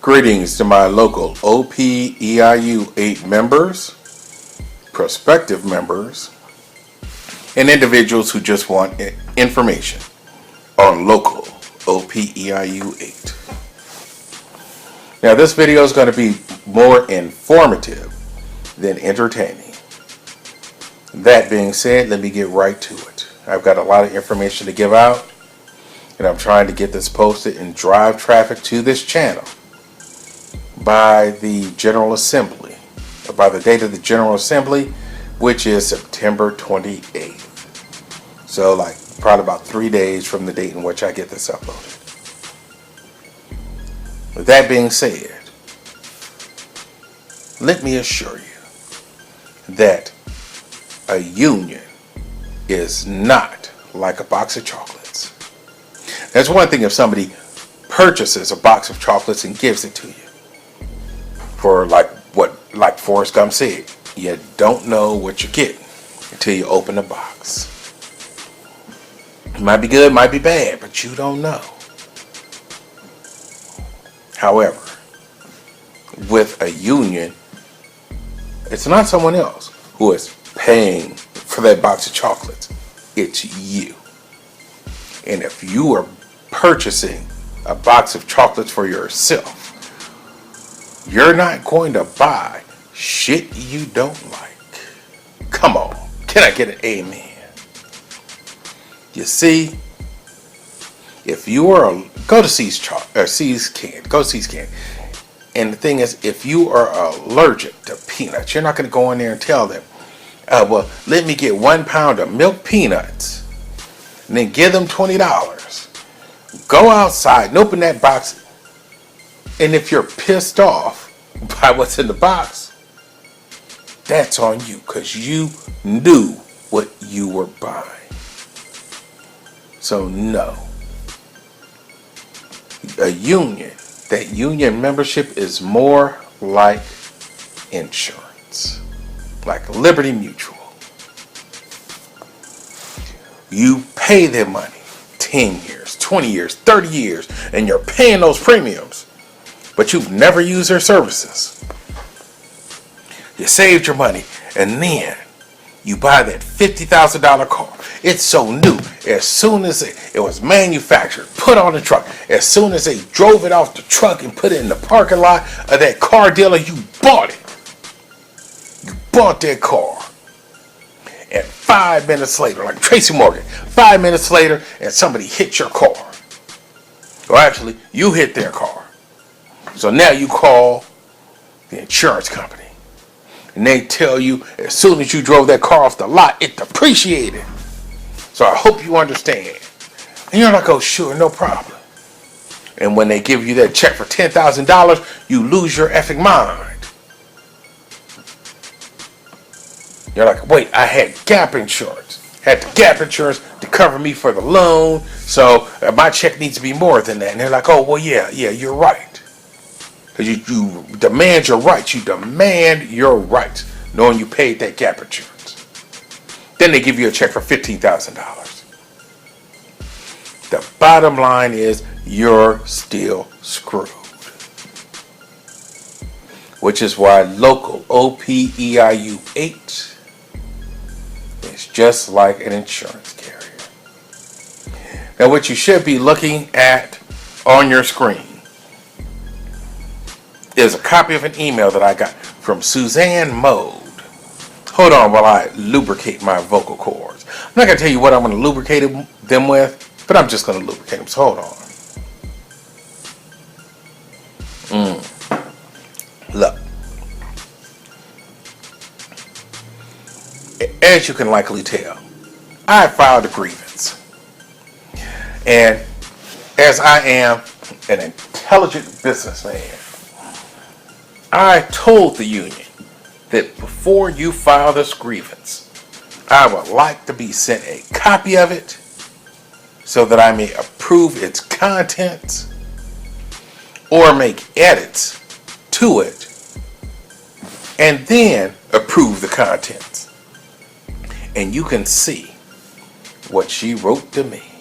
Greetings to my local OPEIU8 members, prospective members, and individuals who just want information on local OPEIU8. Now this video is going to be more informative than entertaining. That being said, let me get right to it. I've got a lot of information to give out, and I'm trying to get this posted and drive traffic to this channel by the General Assembly, or by the date of the General Assembly, which is September 28th. So like probably about 3 days from the date in which I get this uploaded. With that being said, let me assure you that a union is not like a box of chocolates. That's one thing if somebody purchases a box of chocolates and gives it to you. For like Forrest Gump said, you don't know what you're getting until you open the box. It might be good, might be bad, but you don't know. However, with a union, it's not someone else who is paying for that box of chocolates. It's you. And if you are purchasing a box of chocolates for yourself, you're not going to buy shit you don't like. Come on, can I get an amen? You see, if you are go to See's Can. And the thing is, if you are allergic to peanuts, you're not going to go in there and tell them, well, let me get 1 pound of milk peanuts and then give them $20. Go outside and open that box. And if you're pissed off by what's in the box, that's on you, because you knew what you were buying. So no. A union, that union membership is more like insurance, like Liberty Mutual. You pay their money 10 years, 20 years, 30 years, and you're paying those premiums, but you've never used their services. You saved your money, and then you buy that $50,000 car. It's so new. As soon as it was manufactured, put on the truck, as soon as they drove it off the truck and put it in the parking lot of that car dealer, you bought it. You bought that car. And 5 minutes later, like Tracy Morgan, 5 minutes later, and somebody hit your car. Or actually, you hit their car. So now you call the insurance company. And they tell you as soon as you drove that car off the lot, it depreciated. So I hope you understand. And you're like, oh, sure, no problem. And when they give you that check for $10,000, you lose your effing mind. You're like, wait, I had gap insurance. Had the gap insurance to cover me for the loan. So my check needs to be more than that. And they're like, oh, well, yeah, you're right. Because you demand your rights. You demand your rights, knowing you paid that gap insurance. Then they give you a check for $15,000. The bottom line is you're still screwed. Which is why local OPEIU8 is just like an insurance carrier. Now what you should be looking at on your screen is a copy of an email that I got from Suzanne Mode. Hold on while I lubricate my vocal cords. I'm not going to tell you what I'm going to lubricate them with, but I'm just going to lubricate them. So hold on. Look. As you can likely tell, I filed a grievance. And as I am an intelligent businessman, I told the union that before you file this grievance, I would like to be sent a copy of it so that I may approve its contents or make edits to it and then approve the contents. And you can see what she wrote to me.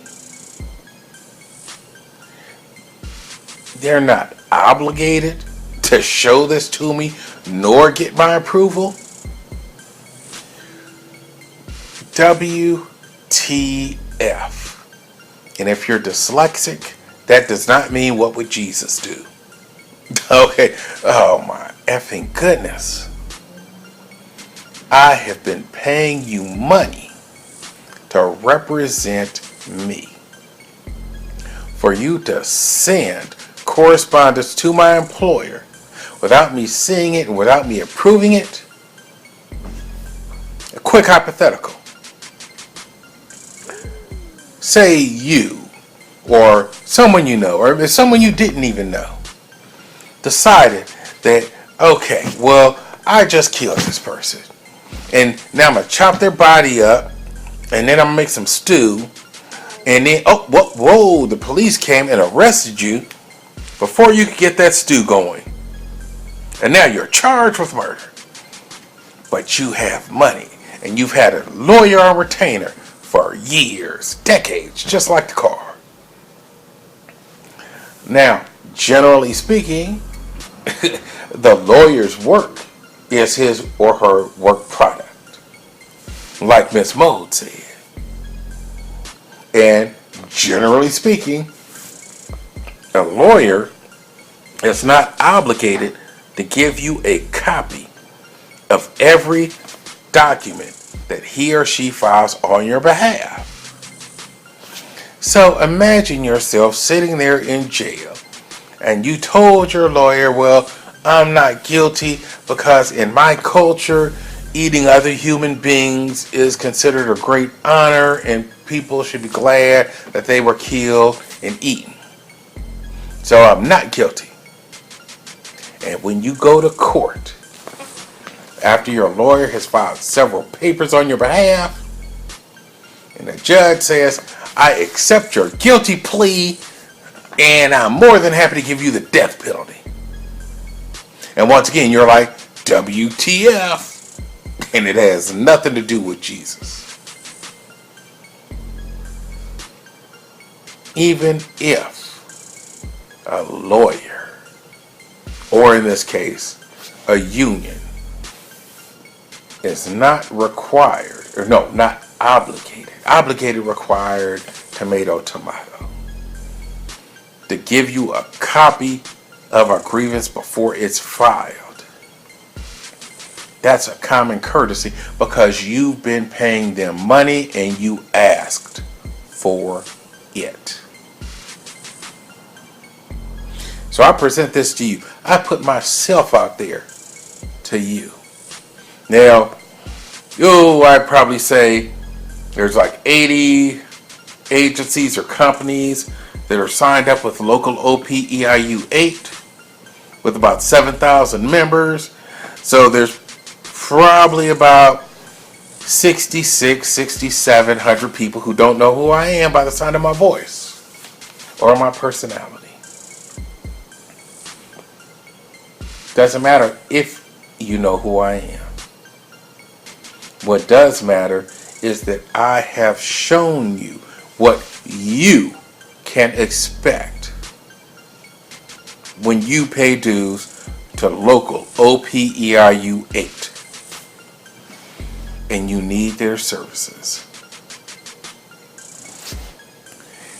they're not obligated to show this to me nor get my approval? WTF. And if you're dyslexic, that does not mean what would Jesus do. Okay, oh my effing goodness. I have been paying you money to represent me. For you to send correspondence to my employer without me seeing it and without me approving it. A quick hypothetical. Say you, or someone you know, or someone you didn't even know, decided that, okay, well, I just killed this person. And now I'm going to chop their body up, and then I'm going to make some stew, and then, whoa, the police came and arrested you before you could get that stew going. And now you're charged with murder. But you have money, and you've had a lawyer on retainer for years, decades, just like the car. Now, generally speaking, the lawyer's work is his or her work product, like Miss Mode said. And generally speaking, a lawyer is not obligated to give you a copy of every document that he or she files on your behalf. So imagine yourself sitting there in jail and you told your lawyer, well, I'm not guilty because in my culture, eating other human beings is considered a great honor and people should be glad that they were killed and eaten. So I'm not guilty. And when you go to court, after your lawyer has filed several papers on your behalf, and the judge says, I accept your guilty plea, and I'm more than happy to give you the death penalty. And once again, you're like, WTF. And it has nothing to do with Jesus. Even if a lawyer, or in this case, a union, is not required, or no, not obligated. Obligated, required, tomato, to give you a copy of a grievance before it's filed. That's a common courtesy because you've been paying them money and you asked for it. So I present this to you. I put myself out there to you. Now, I'd probably say there's like 80 agencies or companies that are signed up with Local OPEIU8 with about 7,000 members. So there's probably about 6,700 people who don't know who I am by the sound of my voice or my personality. Doesn't matter if you know who I am. What does matter is that I have shown you what you can expect when you pay dues to Local OPEIU8 and you need their services.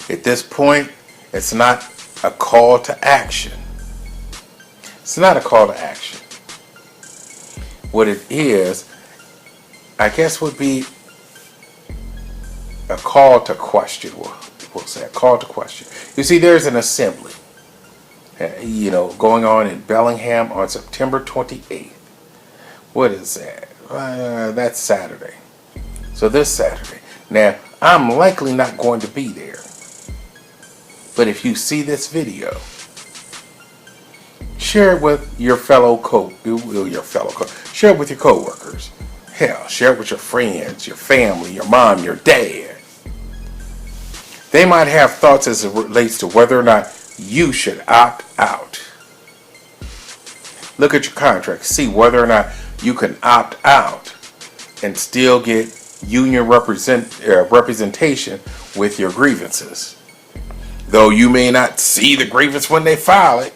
At this point, it's not a call to action. It's not a call to action. What it is, I guess, would be a call to question. We'll say a call to question. You see, there's an assembly, going on in Bellingham on September 28th. What is that? That's Saturday. So this Saturday. Now, I'm likely not going to be there. But if you see this video, share it with your share it with your coworkers. Hell, share it with your friends, your family, your mom, your dad. They might have thoughts as it relates to whether or not you should opt out. Look at your contract. See whether or not you can opt out and still get union representation with your grievances. Though you may not see the grievance when they file it,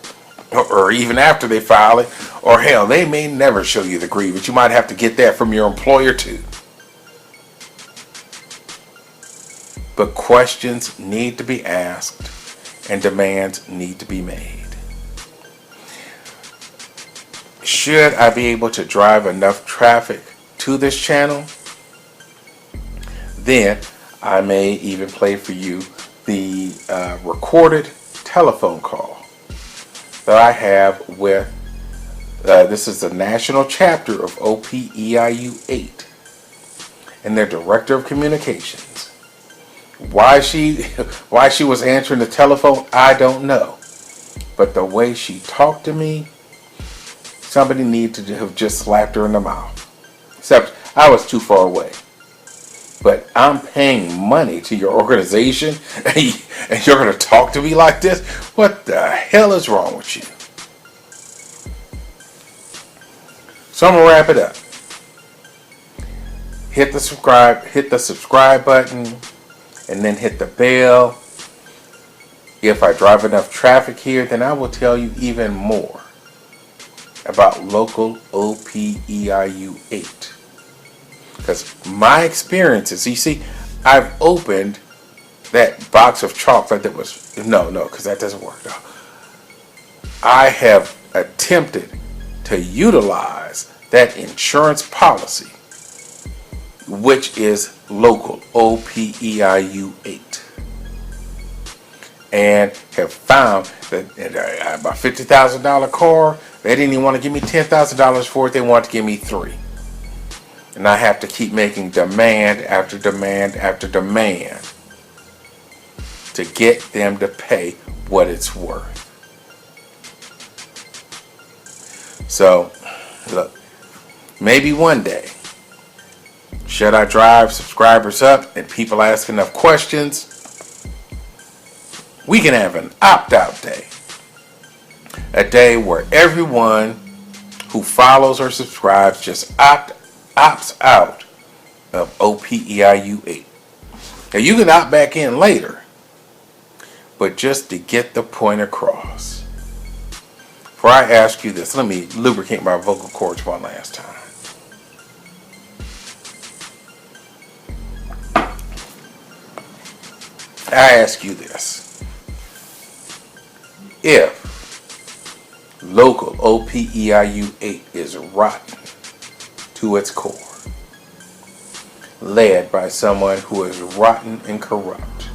or even after they file it, or hell, they may never show you the grievance. You might have to get that from your employer too. But questions need to be asked and demands need to be made. Should I be able to drive enough traffic to this channel? Then I may even play for you the recorded telephone call that I have with, this is the national chapter of OPEIU8 and their director of communications. Why she was answering the telephone, I don't know. But the way she talked to me, somebody needed to have just slapped her in the mouth. Except I was too far away. But I'm paying money to your organization and you're going to talk to me like this? What the hell is wrong with you? So I'm going to wrap it up. Hit the subscribe button, and then hit the bell. If I drive enough traffic here, then I will tell you even more about Local OPEIU8. Because my experiences, you see, I've opened that box of chocolate that was, no, because that doesn't work. No. I have attempted to utilize that insurance policy, which is Local OPEIU8. And have found that my $50,000 car, they didn't even want to give me $10,000 for it, they wanted to give me $3,000. And I have to keep making demand after demand after demand to get them to pay what it's worth. So, look, maybe one day, should I drive subscribers up and people ask enough questions, we can have an opt-out day. A day where everyone who follows or subscribes just opts out of OPEIU8. Now you can opt back in later, but just to get the point across. Before I ask you this, let me lubricate my vocal cords one last time. I ask you this. If Local OPEIU8 is rotten to its core, led by someone who is rotten and corrupt,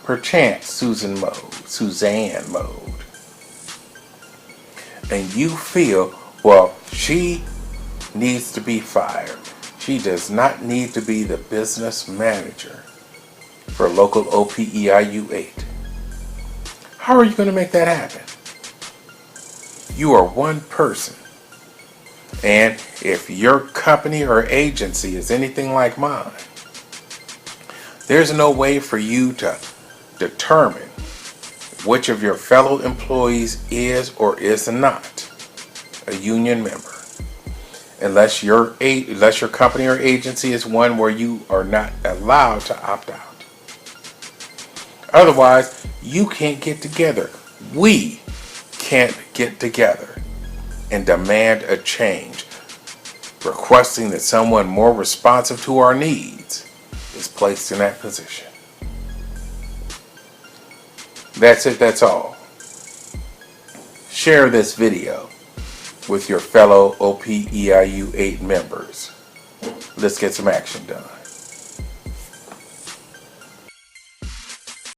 perchance Suzanne mode, and you feel, well, she needs to be fired, she does not need to be the business manager for Local OPEIU8, how are you going to make that happen? You are one person. And if your company or agency is anything like mine, there's no way for you to determine which of your fellow employees is or is not a union member, unless your company or agency is one where you are not allowed to opt out. Otherwise, you can't get together. We can't get together and demand a change, requesting that someone more responsive to our needs is placed in that position. That's it, that's all. Share this video with your fellow OPEIU8 members. Let's get some action done.